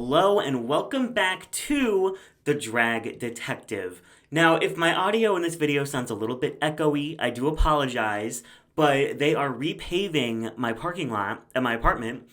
Hello and welcome back to The Drag Detective. Now, if my audio in this video sounds a little bit echoey, I do apologize, but they are repaving my parking lot at my apartment,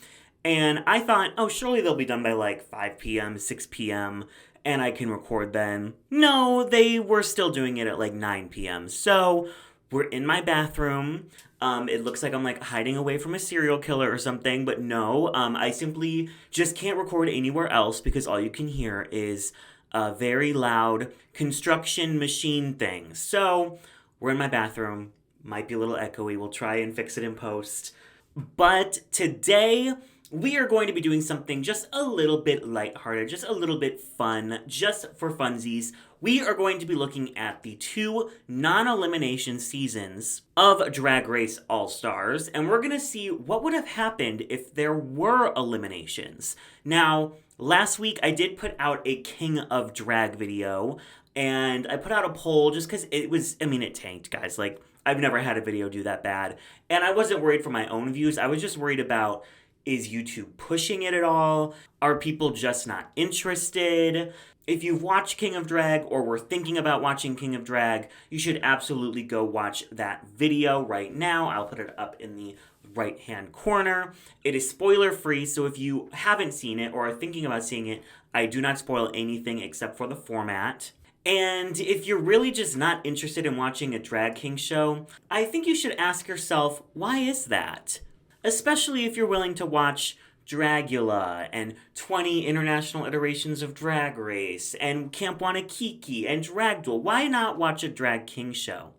and I thought, oh, surely they'll be done by like 5 p.m., 6 p.m., and I can record then. No, they were still doing it at like 9 p.m., so we're in my bathroom. It looks like I'm like hiding away from a serial killer or something, but no, I simply just can't record anywhere else because all you can hear is a very loud construction machine thing. So we're in my bathroom, might be a little echoey. We'll try and fix it in post. But today we are going to be doing something just a little bit lighthearted, just a little bit fun, just for funsies. We are going to be looking at the 2 non-elimination seasons of Drag Race All-Stars, and we're going to see what would have happened if there were eliminations. Now, last week I did put out a King of Drag video, and I put out a poll just because it tanked, guys. Like, I've never had a video do that bad, and I wasn't worried for my own views. I was just worried about, is YouTube pushing it at all? Are people just not interested? If you've watched King of Drag or were thinking about watching King of Drag, you should absolutely go watch that video right now. I'll put it up in the right-hand corner. It is spoiler-free, so if you haven't seen it or are thinking about seeing it, I do not spoil anything except for the format. And if you're really just not interested in watching a Drag King show, I think you should ask yourself, why is that? Especially if you're willing to watch Dragula and 20 international iterations of Drag Race and Camp Wanakiki and Drag Duel. Why not watch a Drag King show?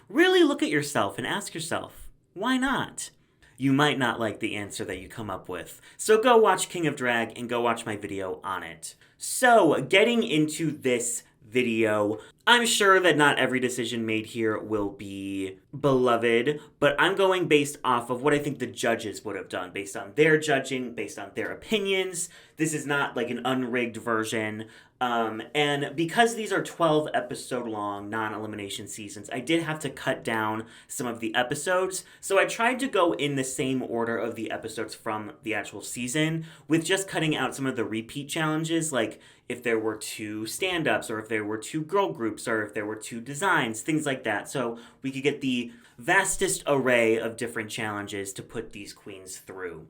Really look at yourself and ask yourself, why not? You might not like the answer that you come up with. So go watch King of Drag and go watch my video on it. So, getting into this video, I'm sure that not every decision made here will be beloved, but I'm going based off of what I think the judges would have done, based on their judging, based on their opinions. This is not like an unrigged version. And because these are 12 episode long non-elimination seasons, I did have to cut down some of the episodes. So I tried to go in the same order of the episodes from the actual season, with just cutting out some of the repeat challenges, like if there were 2 stand-ups, or if there were 2 girl groups, or if there were 2 designs, things like that. So we could get the vastest array of different challenges to put these queens through.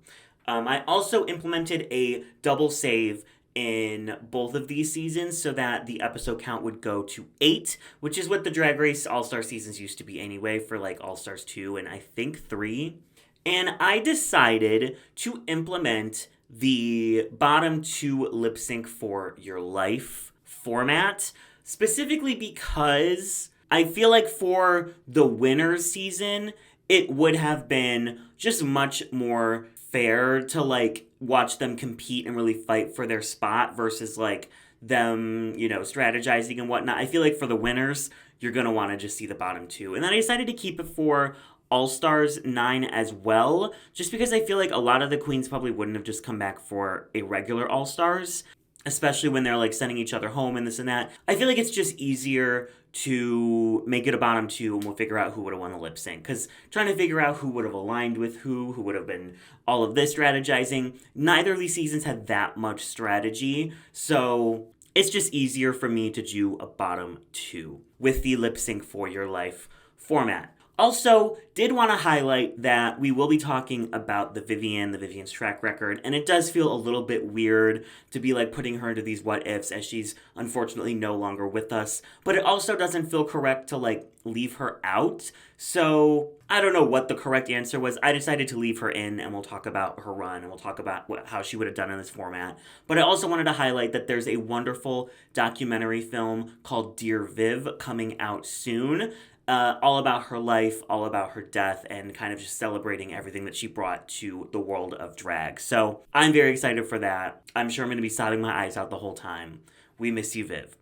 I also implemented a double save in both of these seasons so that the episode count would go to 8, which is what the Drag Race All-Star seasons used to be anyway, for like All-Stars 2 and I think 3. And I decided to implement the bottom 2 lip sync for your life format, specifically because I feel like for the winners season, it would have been just much more fair to like watch them compete and really fight for their spot versus like them, strategizing and whatnot. I feel like for the winners, you're going to want to just see the bottom 2. And then I decided to keep it for All-Stars 9 as well, just because I feel like a lot of the queens probably wouldn't have just come back for a regular All-Stars, especially when they're like sending each other home and this and that. I feel like it's just easier to make it a bottom 2 and we'll figure out who would have won the lip sync. Because trying to figure out who would have aligned with who would have been all of this strategizing, neither of these seasons had that much strategy. So it's just easier for me to do a bottom 2 with the lip sync for your life format. Also, did want to highlight that we will be talking about the Vivienne's track record, and it does feel a little bit weird to be like putting her into these what ifs as she's unfortunately no longer with us, but it also doesn't feel correct to like leave her out. So I don't know what the correct answer was. I decided to leave her in, and we'll talk about her run, and we'll talk about how she would have done in this format. But I also wanted to highlight that there's a wonderful documentary film called Dear Viv coming out soon. All about her life, all about her death, and kind of just celebrating everything that she brought to the world of drag. So I'm very excited for that. I'm sure I'm going to be sobbing my eyes out the whole time. We miss you, Viv.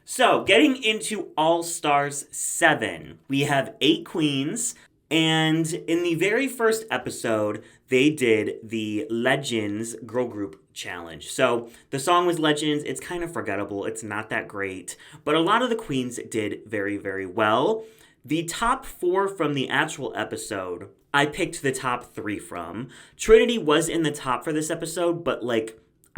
So getting into All-Stars 7, we have 8 queens. And in the very first episode, they did the Legends Girl Group Challenge. So the song was Legends. It's kind of forgettable. It's not that great. But a lot of the queens did very, very well. The top 4 from the actual episode, I picked the top 3 from. Trinity was in the top for this episode, but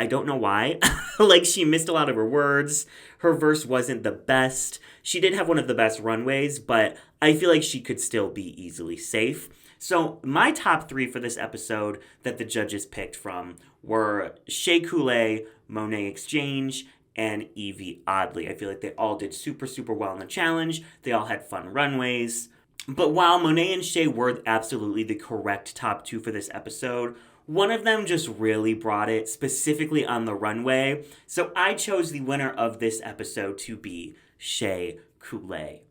I don't know why. Like, she missed a lot of her words. Her verse wasn't the best. She did have one of the best runways, but I feel like she could still be easily safe. So my top 3 for this episode that the judges picked from were Shea Coulee, Monet Exchange, and Evie Oddly. I feel like they all did super, super well in the challenge. They all had fun runways. But while Monet and Shea were absolutely the correct top 2 for this episode, one of them just really brought it, specifically on the runway. So I chose the winner of this episode to be Shea Coulee.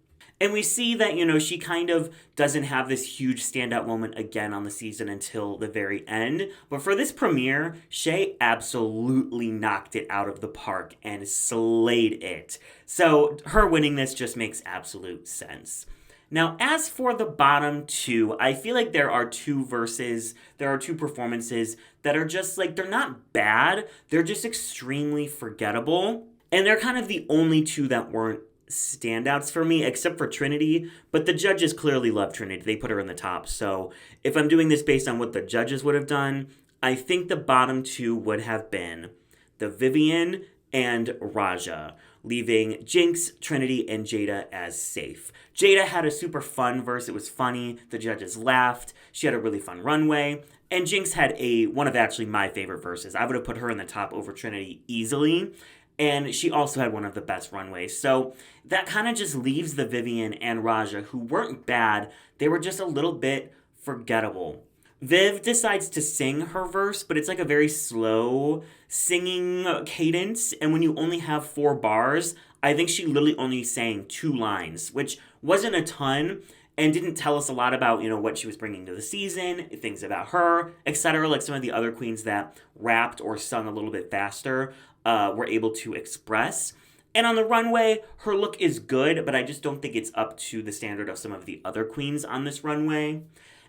And we see that, she kind of doesn't have this huge standout moment again on the season until the very end. But for this premiere, Shea absolutely knocked it out of the park and slayed it. So her winning this just makes absolute sense. Now, as for the bottom 2, I feel like there are 2 performances that are just like, they're not bad, they're just extremely forgettable. And they're kind of the only 2 that weren't standouts for me, except for Trinity, but the judges clearly love Trinity. They put her in the top. So if I'm doing this based on what the judges would have done, I think the bottom 2 would have been the Vivienne and Raja, leaving Jinkx, Trinity, and Jada as safe. Jada had a super fun verse. It was funny. The judges laughed. She had a really fun runway. And Jinkx had one of actually my favorite verses. I would have put her in the top over Trinity easily. And she also had one of the best runways. So that kind of just leaves the Vivienne and Raja, who weren't bad. They were just a little bit forgettable. Viv decides to sing her verse, but it's like a very slow singing cadence. And when you only have 4 bars, I think she literally only sang 2 lines, which wasn't a ton and didn't tell us a lot about, what she was bringing to the season, things about her, etc. Like some of the other queens that rapped or sung a little bit faster were able to express. And on the runway, her look is good, but I just don't think it's up to the standard of some of the other queens on this runway.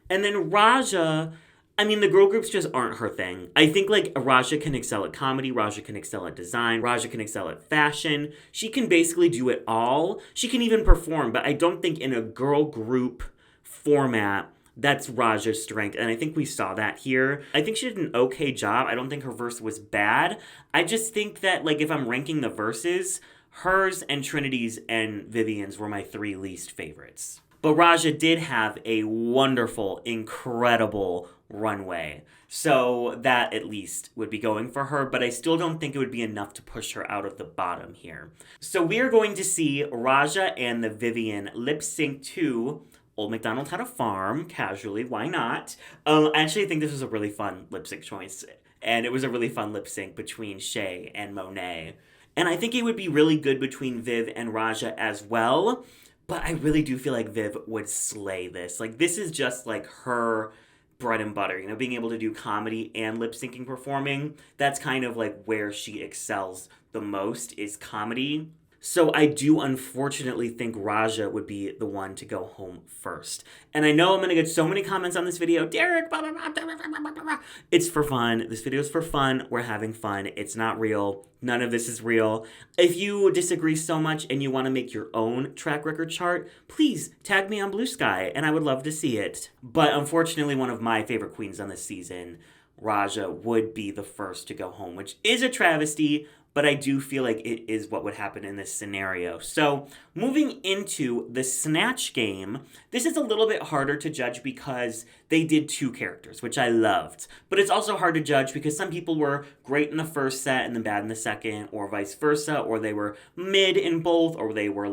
And then Raja, the girl groups just aren't her thing. I think, Raja can excel at comedy, Raja can excel at design, Raja can excel at fashion. She can basically do it all. She can even perform, but I don't think in a girl group format, that's Raja's strength, and I think we saw that here. I think she did an okay job. I don't think her verse was bad. I just think that, if I'm ranking the verses, hers and Trinity's and Vivienne's were my 3 least favorites. But Raja did have a wonderful, incredible runway. So that at least would be going for her, but I still don't think it would be enough to push her out of the bottom here. So we are going to see Raja and the Vivienne lip sync to Old MacDonald Had a Farm, casually, why not? I actually think this was a really fun lip sync choice, and it was a really fun lip sync between Shea and Monet. And I think it would be really good between Viv and Raja as well, but I really do feel like Viv would slay this. This is just her bread and butter, being able to do comedy and lip syncing performing. That's kind of where she excels the most is comedy. So I do unfortunately think Raja would be the one to go home first. And I know I'm going to get so many comments on this video. Derek, blah, blah, blah, blah, blah, blah, blah. It's for fun. This video is for fun. We're having fun. It's not real. None of this is real. If you disagree so much and you want to make your own track record chart, please tag me on Blue Sky and I would love to see it. But unfortunately, one of my favorite queens on this season, Raja, would be the first to go home, which is a travesty, but I do feel like it is what would happen in this scenario. So moving into the Snatch Game, this is a little bit harder to judge because they did 2 characters, which I loved. But it's also hard to judge because some people were great in the first set and then bad in the second, or vice versa, or they were mid in both, or they were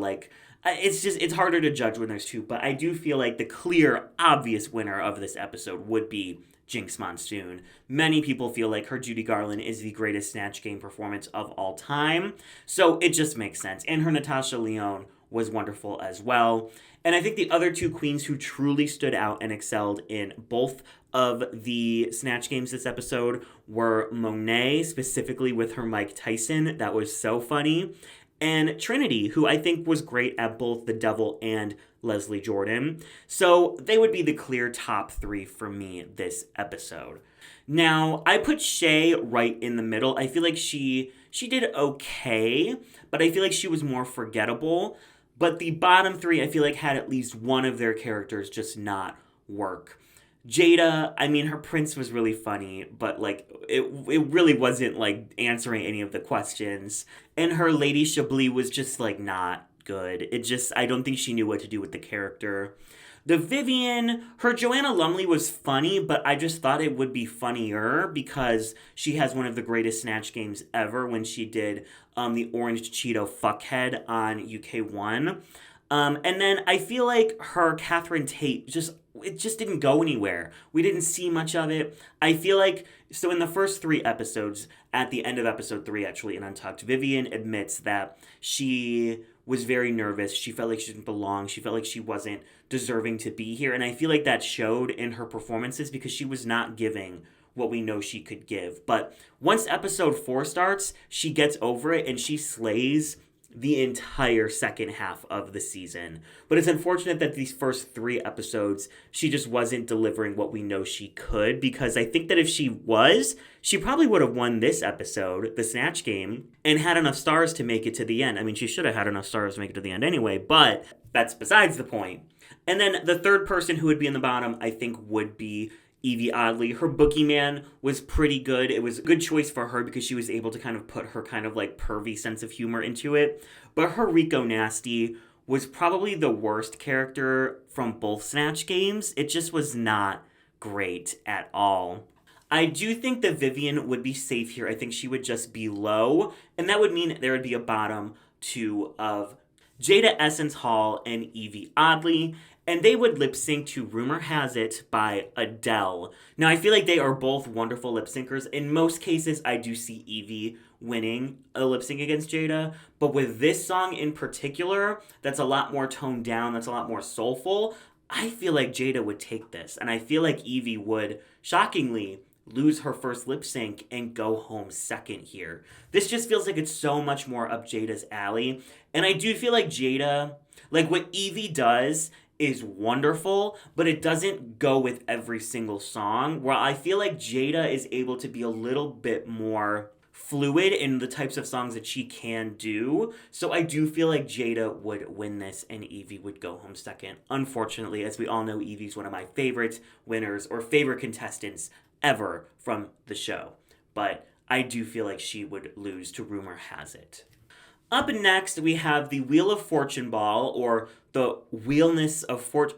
it's harder to judge when there's 2. But I do feel like the clear, obvious winner of this episode would be Jinkx Monsoon. Many people feel like her Judy Garland is the greatest Snatch Game performance of all time, so it just makes sense. And her Natasha Lyonne was wonderful as well. And I think the other 2 queens who truly stood out and excelled in both of the Snatch Games this episode were Monet, specifically with her Mike Tyson. That was so funny. And Trinity, who I think was great at both The Devil and Leslie Jordan. So they would be the clear top 3 for me this episode. Now, I put Shea right in the middle. I feel like she did okay, but I feel like she was more forgettable. But the bottom 3, I feel like, had at least one of their characters just not work. Jada, I mean, her prince was really funny, but like it really wasn't like answering any of the questions. And her Lady Chablis was just like not good. It just I don't think she knew what to do with the character. The Vivian, her Joanna Lumley was funny, but I just thought it would be funnier because she has one of the greatest Snatch games ever when she did the Orange Cheeto Fuckhead on UK1. And then I feel like her Catherine Tate it just didn't go anywhere. We didn't see much of it. I feel like so in the first 3 episodes, at the end of episode 3 actually in Untucked, Vivian admits that she was very nervous. She felt like she didn't belong. She felt like she wasn't deserving to be here. And I feel like that showed in her performances because she was not giving what we know she could give. But once episode 4 starts, she gets over it and she slays the entire second half of the season. But it's unfortunate that these first 3 episodes, she just wasn't delivering what we know she could, because I think that if she was, she probably would have won this episode, the Snatch Game, and had enough stars to make it to the end. I mean, she should have had enough stars to make it to the end anyway, but that's besides the point. And then the third person who would be in the bottom, I think, would be Evie Oddly. Her boogeyman was pretty good. It was a good choice for her because she was able to kind of put her kind of like pervy sense of humor into it. But her Rico Nasty was probably the worst character from both Snatch games. It just was not great at all. I do think that Vivian would be safe here. I think she would just be low, and that would mean there would be a bottom 2 of Jada Essence Hall and Evie Oddly, and they would lip sync to Rumor Has It by Adele. Now, I feel like they are both wonderful lip syncers. In most cases, I do see Evie winning a lip sync against Jada, but with this song in particular, that's a lot more toned down, that's a lot more soulful, I feel like Jada would take this, and I feel like Evie would, shockingly, lose her first lip sync and go home second here. This just feels like it's so much more up Jada's alley, and I do feel like Jada, like what Evie does is wonderful, but it doesn't go with every single song, where I feel like Jada is able to be a little bit more fluid in the types of songs that she can do. So I do feel like Jada would win this and Evie would go home second. Unfortunately, as we all know, Evie's one of my favorite winners or favorite contestants ever from the show. But I do feel like she would lose to Rumor Has It. Up next, we have the Wheel of Fortune Ball, or the realness of Fortune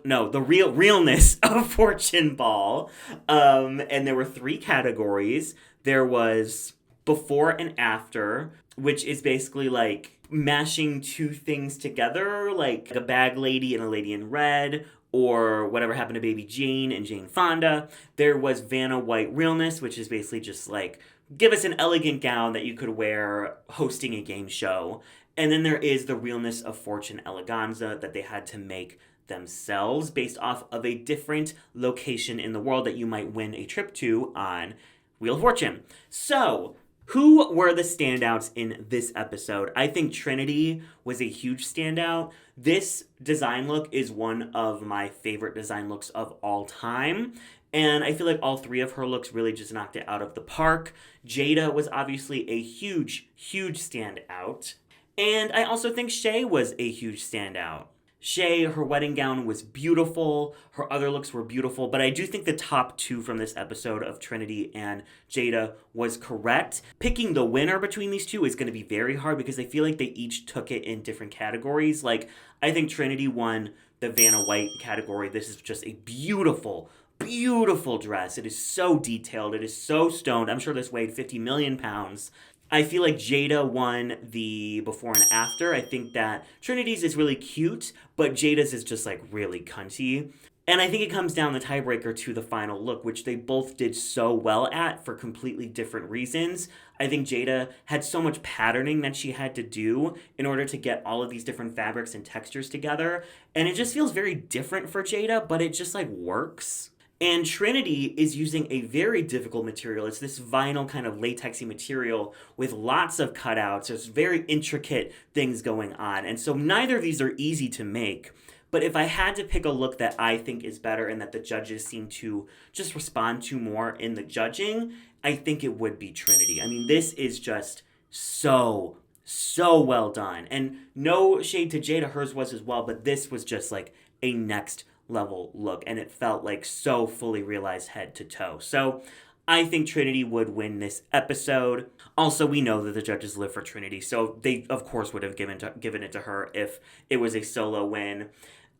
Ball. And there were 3 categories. There was before and after, which is basically like mashing 2 things together, like a bag lady and a lady in red, or whatever happened to Baby Jane and Jane Fonda. There was Vanna White Realness, which is basically just like, give us an elegant gown that you could wear hosting a game show. And then there is the Realness of Fortune Eleganza that they had to make themselves based off of a different location in the world that you might win a trip to on Wheel of Fortune. So, who were the standouts in this episode? I think Trinity was a huge standout. This design look is one of my favorite design looks of all time. And I feel like all 3 of her looks really just knocked it out of the park. Jada was obviously a huge, huge standout. And I also think Shea was a huge standout. Shea, her wedding gown was beautiful. Her other looks were beautiful. But I do think the top 2 from this episode of Trinity and Jada was correct. Picking the winner between these 2 is going to be very hard because I feel like they each took it in different categories. Like, I think Trinity won the Vanna White category. This is just a beautiful, beautiful dress. It is so detailed. It is so stoned. I'm sure this weighed 50 million pounds. I feel like Jada won the before and after. I think that Trinity's is really cute, but Jada's is just like really cunty. And I think it comes down the tiebreaker to the final look, which they both did so well at for completely different reasons. I think Jada had so much patterning that she had to do in order to get all of these different fabrics and textures together. And it just feels very different for Jada, but it just like works. And Trinity is using a very difficult material. It's this vinyl kind of latexy material with lots of cutouts. There's very intricate things going on. And so neither of these are easy to make. But if I had to pick a look that I think is better and that the judges seem to just respond to more in the judging, I think it would be Trinity. I mean, this is just so well done. And no shade to Jada, hers was as well, but this was just like a next level look, and it felt like so fully realized head to toe. So I think Trinity would win this episode. Also, we know that the judges live for Trinity, so they, of course, would have given it to her if it was a solo win.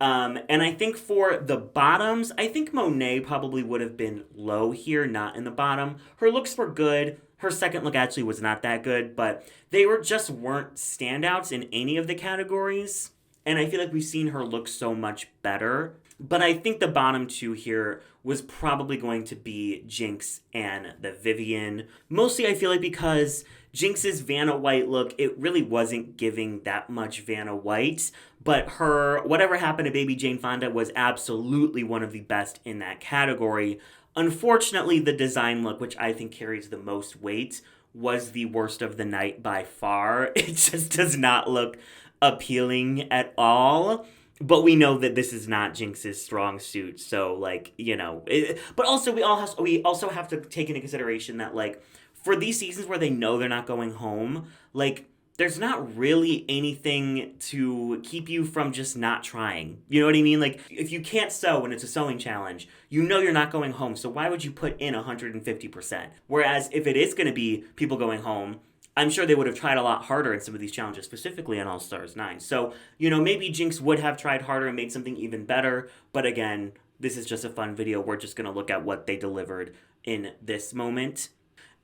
And I think for the bottoms, I think Monet probably would have been low here, not in the bottom. Her looks were good. Her second look actually was not that good, but they weren't standouts in any of the categories. And I feel like we've seen her look so much better. But I think the bottom two here was probably going to be Jinkx and the Vivienne. Mostly I feel like because Jinx's Vanna White look, it really wasn't giving that much Vanna White. But her Whatever Happened to Baby Jane Fonda was absolutely one of the best in that category. Unfortunately, the design look, which I think carries the most weight, was the worst of the night by far. It just does not look appealing at all. But we know that this is not Jinx's strong suit, so, like, you know. But also, we also have to take into consideration that, like, for these seasons where they know they're not going home, like, there's not really anything to keep you from just not trying. You know what I mean? Like, if you can't sew when it's a sewing challenge, you know you're not going home, so why would you put in 150%? Whereas if it is going to be people going home, I'm sure they would have tried a lot harder in some of these challenges, specifically on All Stars 9. So, you know, maybe Jinkx would have tried harder and made something even better. But again, this is just a fun video. We're just going to look at what they delivered in this moment.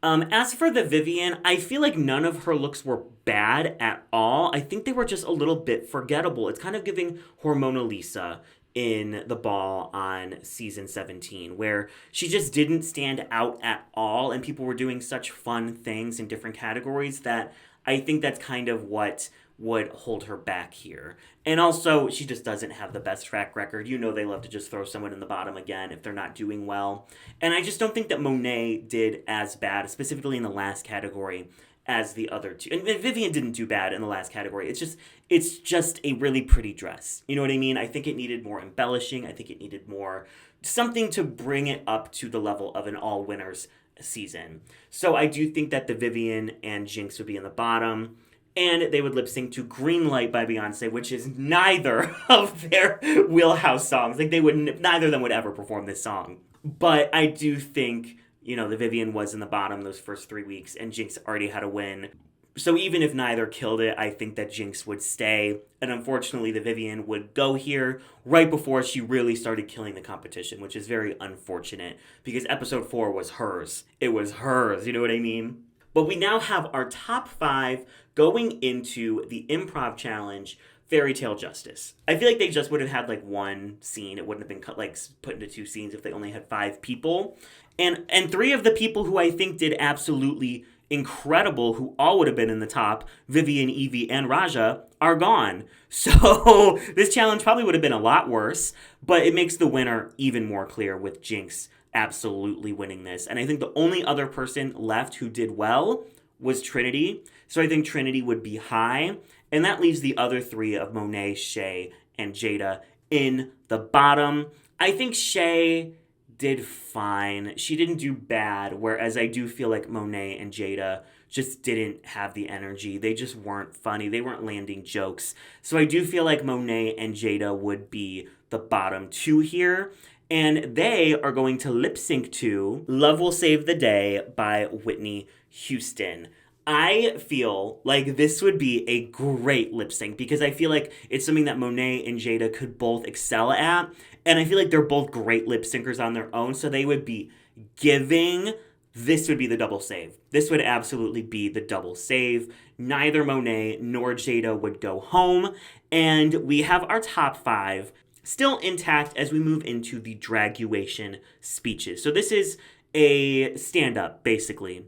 As for the Vivienne, I feel like none of her looks were bad at all. I think they were just a little bit forgettable. It's kind of giving Hormona Lisa in the ball on season 17, where she just didn't stand out at all, and people were doing such fun things in different categories that I think that's kind of what would hold her back here. And also, she just doesn't have the best track record. You know they love to just throw someone in the bottom again if they're not doing well. And I just don't think that Monet did as bad, specifically in the last category, as the other two. And Vivienne didn't do bad in the last category. It's just a really pretty dress. You know what I mean? I think it needed more embellishing. I think it needed more something to bring it up to the level of an all winners season. So I do think that the Vivienne and Jinkx would be in the bottom. And they would lip sync to Green Light by Beyonce, which is neither of their wheelhouse songs. Like, neither of them would ever perform this song. But I do think, you know, the Vivienne was in the bottom those first 3 weeks, and Jinkx already had a win. So even if neither killed it, I think that Jinkx would stay. And unfortunately, the Vivienne would go here right before she really started killing the competition, which is very unfortunate because episode 4 was hers. It was hers, you know what I mean? But we now have our top 5 going into the improv challenge, Fairy Tale Justice. I feel like they just would have had like one scene. It wouldn't have been put into 2 scenes if they only had 5 people. And 3 of the people who I think did absolutely incredible, who all would have been in the top, Vivienne, Evie, and Raja, are gone. So this challenge probably would have been a lot worse, but it makes the winner even more clear with Jinkx absolutely winning this. And I think the only other person left who did well was Trinity. So I think Trinity would be high. And that leaves the other 3 of Monet, Shea, and Jada in the bottom. I think Shea did fine. She didn't do bad, whereas I do feel like Monet and Jada just didn't have the energy. They just weren't funny. They weren't landing jokes. So I do feel like Monet and Jada would be the bottom 2 here. And they are going to lip sync to Love Will Save the Day by Whitney Houston. I feel like this would be a great lip sync because I feel like it's something that Monet and Jada could both excel at. And I feel like they're both great lip syncers on their own. So they would be giving. This would be the double save. This would absolutely be the double save. Neither Monet nor Jada would go home. And we have our top 5 still intact as we move into the Draguation speeches. So this is a stand-up, basically.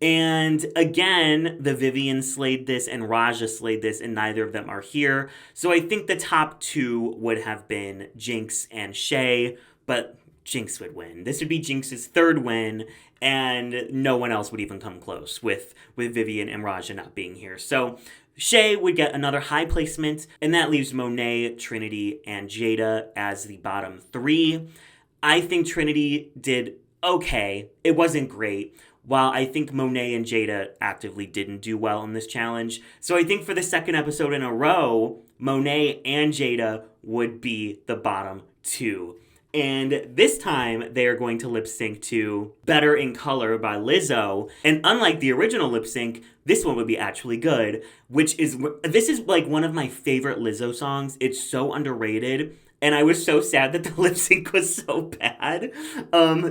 And again, the Vivienne slayed this and Raja slayed this, and neither of them are here. So I think the top 2 would have been Jinkx and Shea, but Jinkx would win. This would be Jinx's 3rd win, and no one else would even come close with Vivienne and Raja not being here. So Shea would get another high placement, and that leaves Monet, Trinity, and Jada as the bottom 3. I think Trinity did okay. It wasn't great, while I think Monet and Jada actively didn't do well in this challenge. So I think for the second episode in a row, Monet and Jada would be the bottom two. And this time, they are going to lip sync to Better in Color by Lizzo. And unlike the original lip sync, this one would be actually good, this is like one of my favorite Lizzo songs. It's so underrated. And I was so sad that the lip sync was so bad.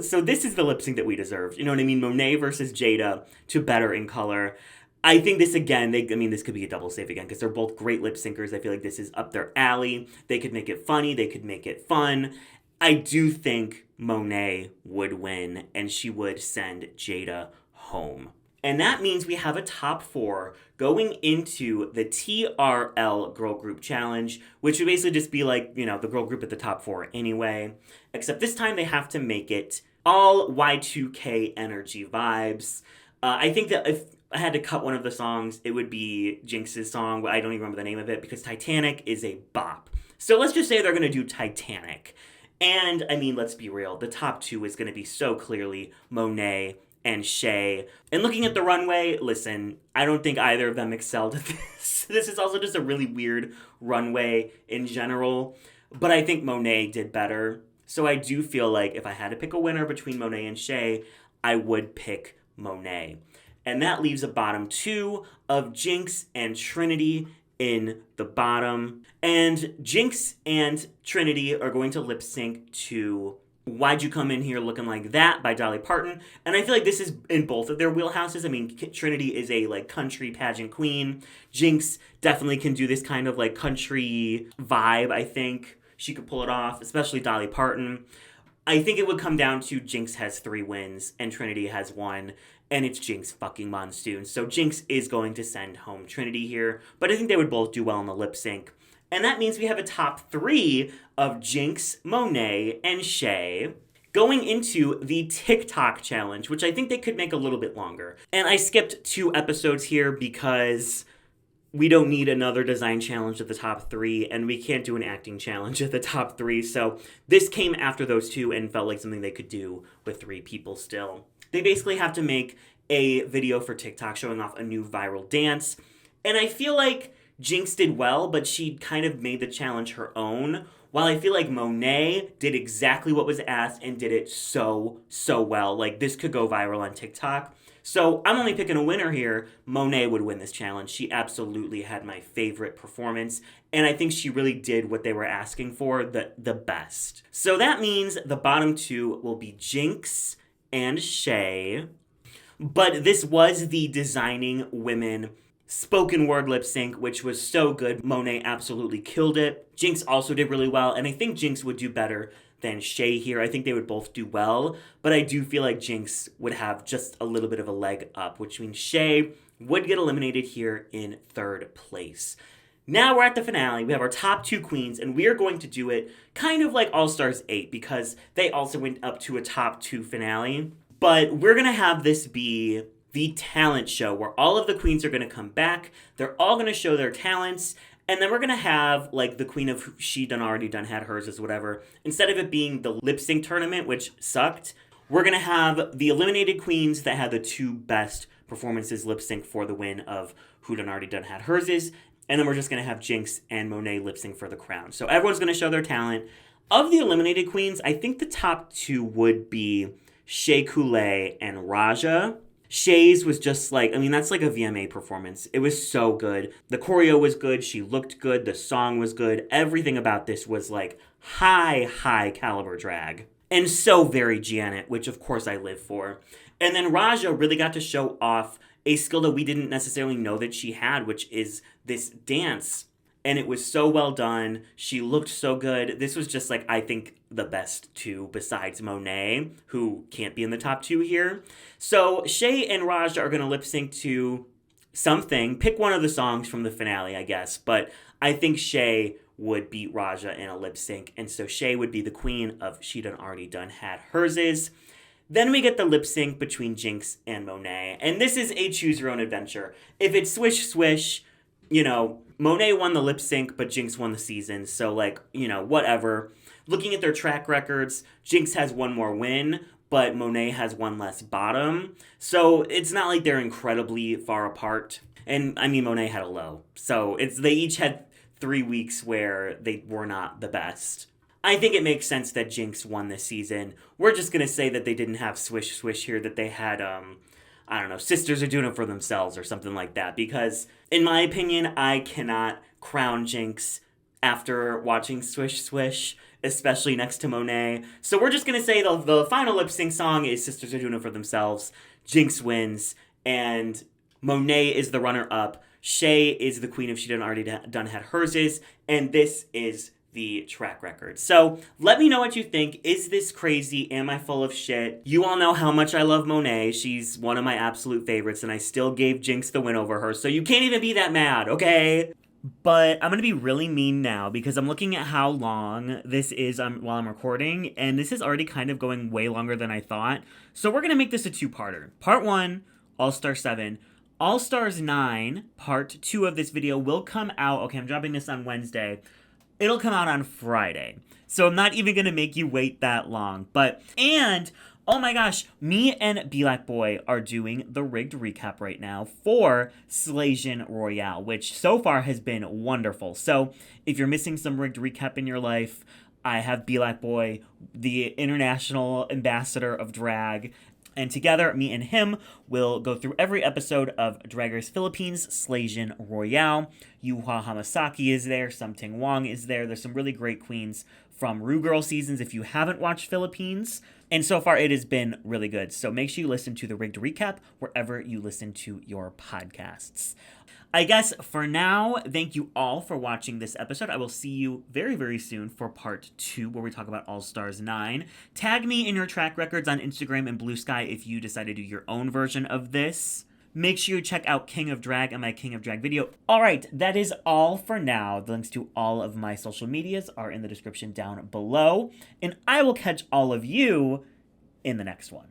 So this is the lip sync that we deserved. You know what I mean? Monet versus Jada to Better in Color. I think this again, this could be a double save again because they're both great lip syncers. I feel like this is up their alley. They could make it funny. They could make it fun. I do think Monet would win and she would send Jada home. And that means we have a top four going into the TRL Girl Group Challenge, which would basically just be like, the girl group at the top four anyway. Except this time they have to make it all Y2K energy vibes. I think that if I had to cut one of the songs, it would be Jinkx's song, but I don't even remember the name of it because Titanic is a bop. So let's just say they're going to do Titanic. And, let's be real, the top two is going to be so clearly Monet and Shea. And looking at the runway, listen, I don't think either of them excelled at this. This is also just a really weird runway in general. But I think Monet did better. So I do feel like if I had to pick a winner between Monet and Shea, I would pick Monet. And that leaves a bottom two of Jinkx and Trinity in the bottom. And Jinkx and Trinity are going to lip sync to Why'd You Come In Here Looking Like That by Dolly Parton. And I feel like this is in both of their wheelhouses. Trinity is a country pageant queen. Jinkx definitely can do this kind of country vibe, I think. She could pull it off, especially Dolly Parton. I think it would come down to Jinkx has 3 wins and Trinity has 1. And it's Jinkx fucking Monsoon. So Jinkx is going to send home Trinity here. But I think they would both do well in the lip sync. And that means we have a top 3 of Jinkx, Monet, and Shea going into the TikTok challenge, which I think they could make a little bit longer. And I skipped 2 episodes here because we don't need another design challenge at the top 3, and we can't do an acting challenge at the top 3. So this came after those 2 and felt like something they could do with 3 people still. They basically have to make a video for TikTok showing off a new viral dance. And I feel like Jinkx did well, but she kind of made the challenge her own. While I feel like Monet did exactly what was asked and did it so well. This could go viral on TikTok. So I'm only picking a winner here. Monet would win this challenge. She absolutely had my favorite performance. And I think she really did what they were asking for the best. So that means the bottom 2 will be Jinkx and Shea. But this was the Designing Women spoken word lip sync, which was so good. Monet absolutely killed it. Jinkx also did really well, and I think Jinkx would do better than Shea here. I think they would both do well, but I do feel like Jinkx would have just a little bit of a leg up, which means Shea would get eliminated here in 3rd place. Now we're at the finale. We have our top 2 queens, and we are going to do it kind of like All Stars 8 because they also went up to a top 2 finale. But we're going to have this be the talent show where all of the queens are going to come back. They're all going to show their talents. And then we're going to have the queen of She Done Already Done Had Hers is whatever. Instead of it being the lip sync tournament, which sucked, we're going to have the eliminated queens that had the 2 best performances lip sync for the win of Who Done Already Done Had Hers is. And then we're just going to have Jinkx and Monet lip sync for the crown. So everyone's going to show their talent. Of the eliminated queens, I think the top 2 would be Shea Coulee and Raja. Shea's was just that's like a VMA performance. It was so good. The choreo was good. She looked good. The song was good. Everything about this was high caliber drag. And so very Janet, which of course I live for. And then Raja really got to show off a skill that we didn't necessarily know that she had, which is this dance. And it was so well done. She looked so good. This was just I think the best 2 besides Monet, who can't be in the top 2 here. So Shea and Raja are going to lip sync to something. Pick one of the songs from the finale, I guess. But I think Shea would beat Raja in a lip sync. And so Shea would be the queen of She Done Already Done Had Hers is. Then we get the lip sync between Jinkx and Monet. And this is a choose your own adventure. If it's swish swish, Monet won the lip sync, but Jinkx won the season. So, whatever. Looking at their track records, Jinkx has 1 more win, but Monet has 1 less bottom. So, it's not like they're incredibly far apart. And, Monet had a low. So, they each had 3 weeks where they were not the best. I think it makes sense that Jinkx won this season. We're just gonna say that they didn't have Swish Swish here, that they had, I don't know, sisters are doing it for themselves or something like that. Because, in my opinion, I cannot crown Jinkx after watching Swish Swish, especially next to Monet. So we're just gonna say the final lip sync song is Sisters Are Doing It For Themselves. Jinkx wins, and Monet is the runner-up. Shea is the queen if she didn't already done had hers is, and this is the track record. So let me know what you think. Is this crazy? Am I full of shit? You all know how much I love Monet. She's one of my absolute favorites, and I still gave Jinkx the win over her, so you can't even be that mad, okay? But I'm going to be really mean now because I'm looking at how long this is while I'm recording, and this is already kind of going way longer than I thought. So we're going to make this a two-parter. Part 1, All-Star 7. All-Stars 9, Part 2 of this video will come out. Okay, I'm dropping this on Wednesday. It'll come out on Friday. So I'm not even going to make you wait that long. And, oh my gosh, me and Black Boy are doing the rigged recap right now for Slasion Royale, which so far has been wonderful. So if you're missing some rigged recap in your life, I have Black Boy, the international ambassador of drag, and together, me and him will go through every episode of Drag Race Philippines Slasion Royale. Yuhua Hamasaki is there, Something Wong is there. There's some really great queens from Ru Girl seasons if you haven't watched Philippines. And so far, it has been really good. So make sure you listen to the rigged recap wherever you listen to your podcasts. I guess for now, thank you all for watching this episode. I will see you very, very soon for part 2 where we talk about All-Stars 9. Tag me in your track records on Instagram and Blue Sky if you decide to do your own version of this. Make sure you check out King of Drag and my King of Drag video. All right, that is all for now. The links to all of my social medias are in the description down below. And I will catch all of you in the next one.